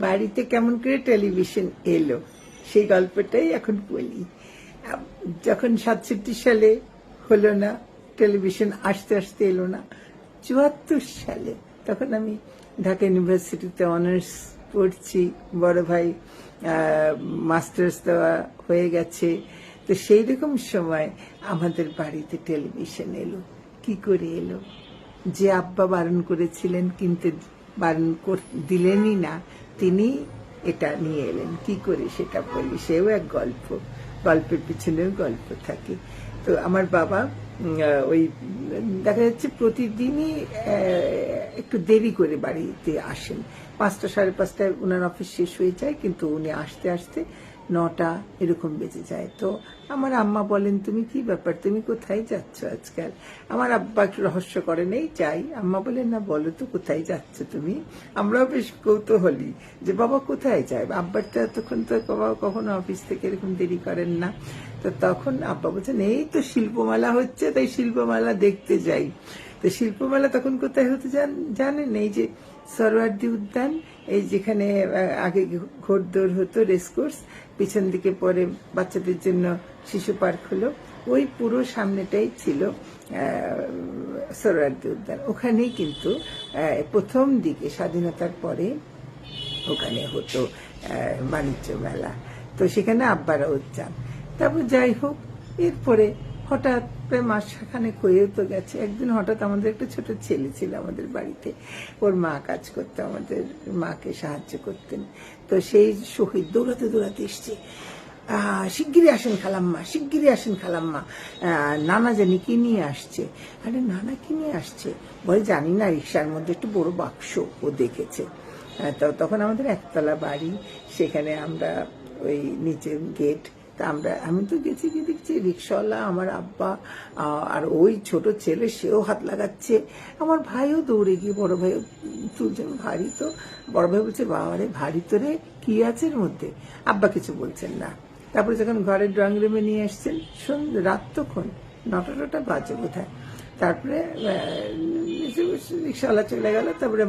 বাড়িতে কেমন করে টেলিভিশন এলো সেই গল্পটাই এখন বলি। যখন 67 সালে হলো না, টেলিভিশন আস্তে আস্তে এলো না, 74 সালে তখন আমি ঢাকা ইউনিভার্সিটিতে অনার্স পড়ছি, বড় ভাই মাস্টার্স দেওয়া হয়ে গেছে। তো সেই রকম সময় আমাদের বাড়িতে টেলিভিশন এলো। কি করে এলো? যে আব্বা বারণ করেছিলেন কিন্তু বারণ দিলেনই না, তিনি এটা নিয়ে এলেন। কি করে সেটা বলি, সেও এক গল্প, গল্পের পিছনেও গল্প থাকে। তো আমার বাবা ওই দেখা যাচ্ছে প্রতিদিনই একটু দেরি করে বাড়িতে আসেন। 5টা 5:30টায় ওনার অফিস শেষ হয়ে যায়, কিন্তু উনি আসতে আসতে 9টা এরকম বেজে যায়। তো আমার আম্মা বলেন, তুমি কি ব্যাপার, তুমি কোথায় যাচ্ছ আজকাল? আমার আব্বা একটু রহস্য করে নেই, যাই। আম্মা বলেন, না বলো তো কোথায় যাচ্ছ তুমি? আমরাও বেশ কৌতূহলী যে বাবা কোথায় যায়। আব্বার তো এতক্ষণ তো বাবা কখনো অফিস থেকে এরকম দেরি করেন না। তো তখন আব্বা বলছেন, এই তো শিল্পমেলা হচ্ছে, তাই শিল্পমেলা দেখতে যাই। তো শিল্পমেলা তখন কোথায় হতে জানেন? এই যে সরোয়ার্দী উদ্যান, এই যেখানে আগে ঘোড়দৌড় হতো, রেসকোর্স, পিছন দিকে পরে বাচ্চাদের জন্য শিশু পার্ক হলো, ওই পুরো সামনেটাই ছিল সরোয়ার্দী উদ্যান। ওখানেই কিন্তু প্রথম দিকে স্বাধীনতার পরে ওখানে হতো বাণিজ্য মেলা। তো সেখানে আব্বারাও যান। তারপর যাই হোক, এরপরে হঠাৎ প্রায় মাসখানেক হয়েও তো গেছে, একদিন হঠাৎ আমাদের একটা ছোট ছেলে ছিল আমাদের বাড়িতে। ওর মা কাজ করতো, আমাদের মাকে সাহায্য করতেন। তো সেই শহীদ দৌড়াতে দৌড়াতে এসছে, শিগগিরই আসেন খালাম্মা, শিগগিরই আসেন খালাম্মা, নানা জানি কি নিয়ে আসছে। আরে নানা কি নিয়ে আসছে? বলে জানি না, রিক্সার মধ্যে একটু বড় বাক্স ও দেখেছে। তো তখন আমাদের একতলা বাড়ি, সেখানে আমরা ওই নিচে গেট, আমি তো গেছি, কি দেখছি রিক্সাওয়ালা, আমার আব্বা আর ওই ছোট ছেলে, সেও হাত লাগাচ্ছে। আমার ভাইও দৌড়ে গিয়ে, বড় ভাইও তুলছেন, ভারী তো। বড় ভাই বলছে, বাবারে ভারী তো রে, কি আছে এর মধ্যে? আব্বা কিছু বলছেন না। তারপরে যখন ঘরের ড্রয়িং রুমে নিয়ে এসছেন, রাত তখন 9টা বাজে বোধহয়। তারপরে রিক্সাওয়ালা চলে গেল। তারপরে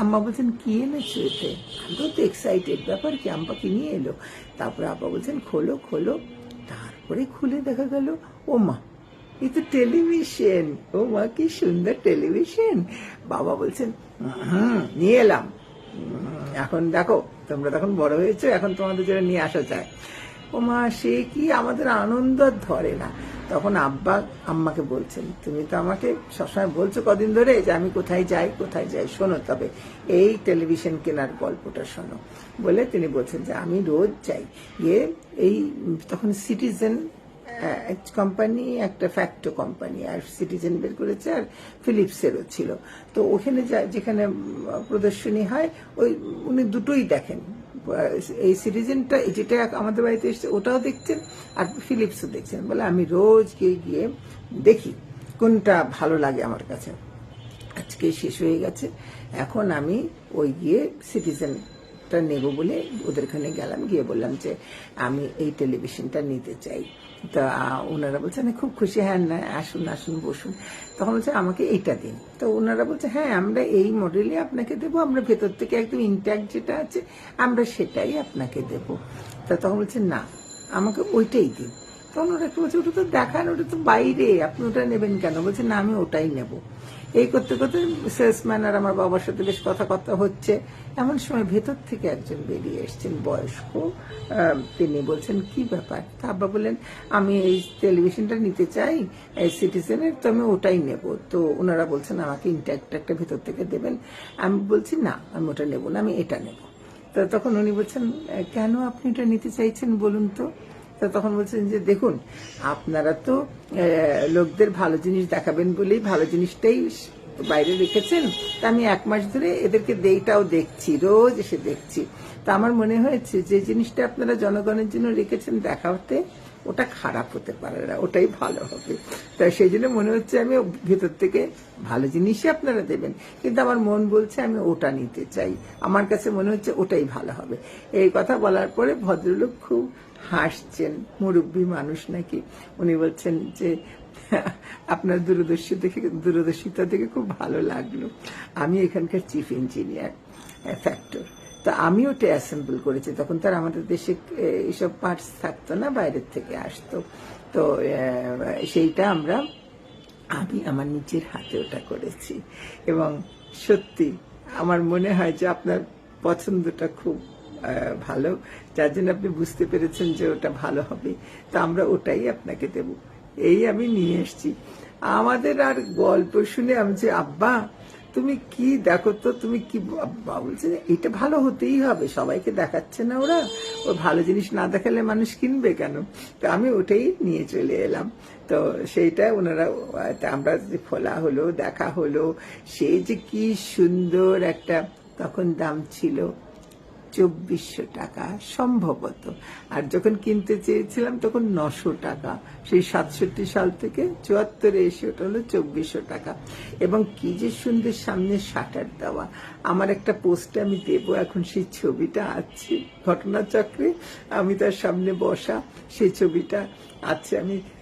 আম্মা বলছেন, কি এনেছো এতে? আমি তো এক্সাইটেড, ব্যাপার কি, আম্মা কি নিয়ে এলো? তারপরে আব্বা বলছেন, খোলো খোলো। তারপরে খুলে দেখা গেল, ও মা, এ তো টেলিভিশন। ও মা, কি সুন্দর টেলিভিশন। বাবা বলছেন, নিয়ে এলাম, এখন দেখো, তোমরা তখন বড় হয়েছো, এখন তোমাদের জন্য নিয়ে আসা যায়। ও মা, সে কি আমাদের আনন্দ ধরে না। তখন আব্বা আম্মাকে বলছেন, তুমি তো আমাকে সবসময় বলছো কদিন ধরে যে আমি কোথায় যাই কোথায় যাই, শোনো তবে এই টেলিভিশন কেনার গল্পটা শোনো। বলে তিনি বলছেন যে আমি রোজ যাই, এই তখন সিটিজেন কোম্পানি, একটা ফ্যাক্টো কোম্পানি, আর সিটিজেন বের করেছে, আর ফিলিপসেরও ছিল। তো ওখানে যেখানে প্রদর্শনী হয়, ওই উনি দুটোই দেখেন, এই সিটিজেনটা যেটা আমাদের বাড়িতে এসছে ওটাও দেখছেন, আর ফিলিপসও দেখছেন। বলে আমি রোজ গিয়ে দেখি কোনটা ভালো লাগে আমার কাছে। আজকে শেষ হয়ে গেছে, এখন আমি ওই গিয়ে সিটিজেনটা নেব বলে ওদের ওখানে গেলাম, গিয়ে বললাম যে আমি এই টেলিভিশনটা নিতে চাই। তা ওনারা বলছে, আমি খুব খুশি, হ্যাঁ না আসুন আসুন বসুন। তখন বলছে, আমাকে এইটা দিন। তো ওনারা বলছে, হ্যাঁ আমরা এই মডেলে আপনাকে দেবো, আমরা ভেতর থেকে একদম ইনট্যাক্ট যেটা আছে আমরা সেটাই আপনাকে দেব। তা তখন বলছে, না আমাকে ওইটাই দিন। তখন ওরা একটু বলছে, ওটা তো দেখান, ওটা তো বাইরে, আপনি ওটা নেবেন কেন? বলছে, না আমি ওটাই নেব। এই করতে করতে সেলসম্যান আর আমার বাবার সাথে বেশ কথা হচ্ছে। এমন সময় ভেতর থেকে একজন বেরিয়ে এসছেন, বয়স্ক। তিনি বলছেন, কি ব্যাপার? তা আব্বা বললেন, আমি এই টেলিভিশনটা নিতে চাই, এই সিটিজেনের, তো আমি ওটাই নেব। তো ওনারা বলছেন আমাকে ইনট্যাক্ট একটা ভেতর থেকে দেবেন। আমি বলছি, না আমি ওটা নেব না, আমি এটা নেব। তো তখন উনি বলছেন, কেন আপনি এটা নিতে চাইছেন বলুন তো? তো তখন বলছেন যে, দেখুন আপনারা তো লোকদের ভালো জিনিস দেখাবেন বলেই ভালো জিনিসটাই বাইরে রেখেছেন। তা আমি 1 মাস ধরে এদেরকে এইটাও দেখছি, রোজ এসে দেখছি। তা আমার মনে হয়েছে যে জিনিসটা আপনারা জনগণের জন্য রেখেছেন দেখাতে, ওটা খারাপ হতে পারে না, ওটাই ভালো হবে। তাই সেই জন্য মনে হচ্ছে আমি ভেতর থেকে ভালো জিনিসই আপনারা দেবেন, কিন্তু আমার মন বলছে আমি ওটা নিতে চাই, আমার কাছে মনে হচ্ছে ওটাই ভালো হবে। এই কথা বলার পরে ভদ্রলোক খুব হাসছেন, মুরব্বী মানুষ নাকি। উনি বলছেন যে, আপনার দূরদর্শিতা দেখে খুব ভালো লাগলো। আমি এখানকার চিফ ইঞ্জিনিয়ার ফ্যাক্টর। তো আমি ওটা অ্যাসেম্বল করেছি। তখন তো আর আমাদের দেশে এইসব পার্টস থাকতো না, বাইরের থেকে আসতো। তো সেইটা আমি আমার নিজের হাতে ওটা করেছি। এবং সত্যি আমার মনে হয় যে আপনার পছন্দটা খুব ভালো, যার জন্য আপনি বুঝতে পেরেছেন যে ওটা ভালো হবে। তো আমরা ওটাই আপনাকে দেব। এই আমি নিয়ে এসেছি। আমাদের আর গল্প শুনে আমি যে, আব্বা তুমি কি দেখো তো, তুমি কি, আব্বা বলছে এটা ভালো হতেই হবে, সবাইকে দেখাচ্ছে না ওরা, ও ভালো জিনিস না দেখালে মানুষ কিনবে কেন। তো আমি ওটাই নিয়ে চলে এলাম। তো সেইটা ওনারা, আমরা যে খোলা হলো, দেখা হলো, সেই যে কি সুন্দর একটা, তখন দাম ছিল 2400 টাকা সম্ভবত, আর যখন কিনতে চেয়েছিলাম তখন 900 টাকা। সেই 67 সাল থেকে 74-এ এসে ওটা হলো 2400 টাকা। এবং কি যে সুন্দর সামনে শাটার দেওয়া। আমার একটা পোস্টে আমি দেব, এখন সেই ছবিটা আছে ঘটনাচক্রে, আমি তার সামনে বসা, সেই ছবিটা আছে,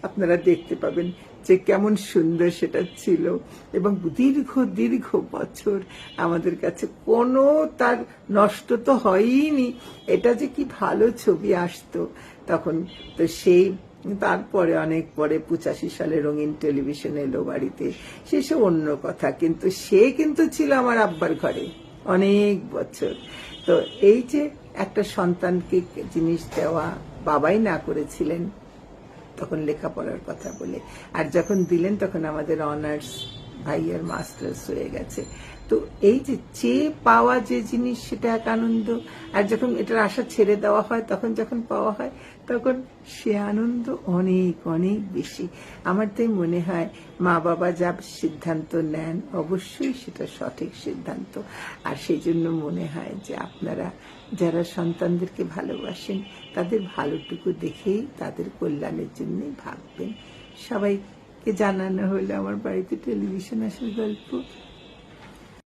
আপনারা দেখতে পাবেন যে কেমন সুন্দর সেটা ছিল। এবং দীর্ঘ দীর্ঘ বছর আমাদের কাছে কোনো তার নষ্ট তো হয়ইনি, এটা যে কি ভালো ছবি আসতো তখন। তো সেই তারপরে অনেক পরে 85 সালে রঙিন টেলিভিশন এলো বাড়িতে, সেসব অন্য কথা, কিন্তু সে কিন্তু ছিল আমার আব্বার ঘরে অনেক বছর। তো এই যে একটা সন্তানকে জিনিস দেওয়া, বাবাই না করেছিলেন তখন লেখাপড়ার কথা বলে, আর যখন দিলেন তখন আমাদের অনার্স ভাইয়ার মাস্টার্স হয়ে গেছে। তো এই যে চেয়ে পাওয়া যে জিনিস, সেটা এক আনন্দ। আর যখন এটার আশা ছেড়ে দেওয়া হয়, তখন যখন পাওয়া হয় তখন সে আনন্দ অনেক অনেক বেশি। আমার তাই মনে হয় মা বাবা যা সিদ্ধান্ত নেন অবশ্যই সেটা সঠিক সিদ্ধান্ত। আর সেই জন্য মনে হয় যে আপনারা যারা সন্তানদেরকে ভালোবাসেন তাদের ভালোটুকু দেখেই তাদের কল্যাণের জন্যই ভাববেন। সবাইকে জানানো হলো আমার বাড়িতে টেলিভিশন আসার গল্প।